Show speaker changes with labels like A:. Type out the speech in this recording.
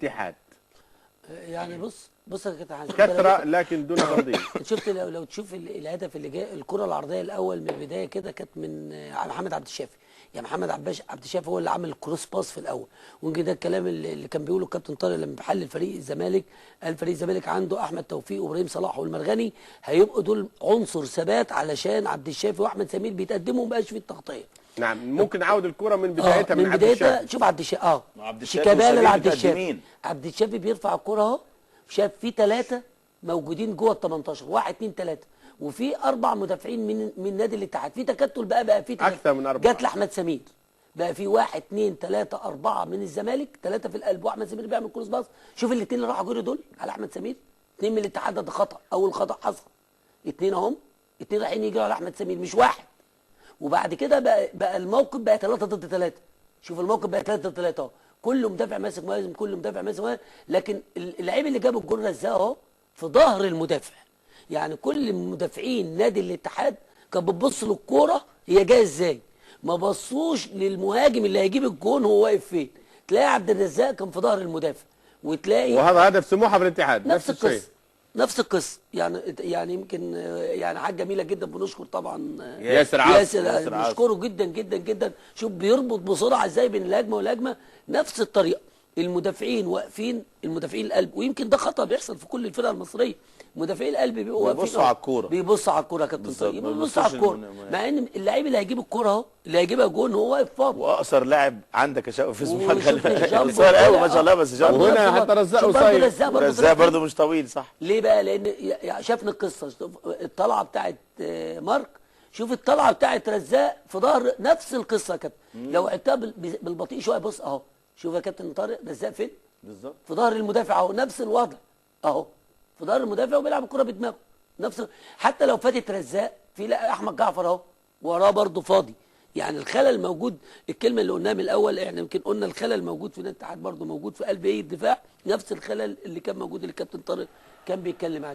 A: الاتحاد؟
B: يعني بص يا كابتن حازم،
A: كثره لكن دون تنظيم.
B: شفت لو تشوف الهدف اللي جاي، الكره العرضيه الاول من البدايه كده كانت من على محمد عبد الشافي. يعني محمد عبد الشافي هو اللي عمل الكروس باس في الاول. ويمكن ده الكلام اللي كان بيقوله الكابتن طارق لما بيحلل فريق الزمالك. قال فريق الزمالك عنده احمد توفيق وابراهيم صلاح والمرغني، هيبقوا دول عنصر ثبات علشان عبد الشافي واحمد سمير بيتقدموا وما بقاش في التغطيه.
A: نعم، ممكن عاود الكره من بدايتها
B: من
A: عبد الشافي.
B: شوف عبد الشافي
C: شيكابالا
B: لعبد الشافي. عبد الشافي بيرفع الكره اهو، شاف في 3 موجودين جوه ال 18، 1 2 3، وفي 4 مدافعين من نادي الاتحاد. في تكتل بقى في
A: اكثر من 4
B: جت لاحمد سمير. بقى في 1 2 3 4 من الزمالك، 3 في القلب واحمد سمير بيعمل كروس باص. شوف الاثنين اللي راحوا جري دول على احمد سمير، 2 من الاتحاد. ده خطا، اول خطا حصل. 2 اهم، 2 رايحين يجروا على احمد سمير مش واحد. وبعد كده بقى الموقف بقى 3 ضد 3. شوف الموقف بقى 3 ضد 3 اهو، كل مدافع ماسك مهاجم، كل مدافع ماسك مهاجم. لكن اللعيب اللي جاب الجول رزاق اهو في ظهر المدافع. يعني كل مدافعين نادي الاتحاد كان بتبص للكوره هي جايه ازاي، ما بصوش للمهاجم اللي هيجيب الجون هو واقف فين. تلاقي عبد الرزاق كان في ظهر المدافع، وتلاقي
A: وهذا هدف سموحه في الاتحاد
B: نفس القصه. نفس القصه. يعني يمكن يعني حاجه جميله جدا. بنشكر طبعا ياسر بنشكره جدا جدا جدا. شوف بيربط بسرعه ازاي بين الهجمه والهجمه، نفس الطريقه. المدافعين واقفين، المدافعين القلب، ويمكن ده خطا بيحصل في كل الفرق المصريه. مدافعين القلب بيبقوا واقفين
C: بيبصوا على الكوره،
B: بيبصوا على الكوره يا كابتن طيب، بيبصوا على الكوره، مع ان اللعيب اللي هيجيب الكوره اهو، اللي هيجيبها جون هو واقف فاضي.
C: واقصر لاعب عندك يا شوقي في اسمه
B: قصير
C: قوي ما شاء الله. بس
A: وهنا حتى رزاق قصير،
C: رزاق برضه مش طويل صح.
B: ليه بقى؟ لان شافنا القصه، الطلعه بتاعت مارك، شوف الطلعه بتاعت رزاق في ظهر نفس القصه يا كابتن. لو عدتها بالبطيء شويه، بص اهو، شوف يا كابتن طارق رزاق فين؟
C: بالظبط
B: في ظهر المدافع اهو، نفس الوضع اهو، في ظهر المدافع وبيلعب الكره بدماغه. حتى لو فاتت رزاق في احمد جعفر اهو وراه برضه فاضي. يعني الخلل موجود. الكلمه اللي قلناها من الاول، احنا يمكن قلنا الخلل موجود في نادي الاتحاد برضه، موجود في قلب الدفاع، نفس الخلل اللي كان موجود اللي الكابتن طارق كان بيتكلم عليه.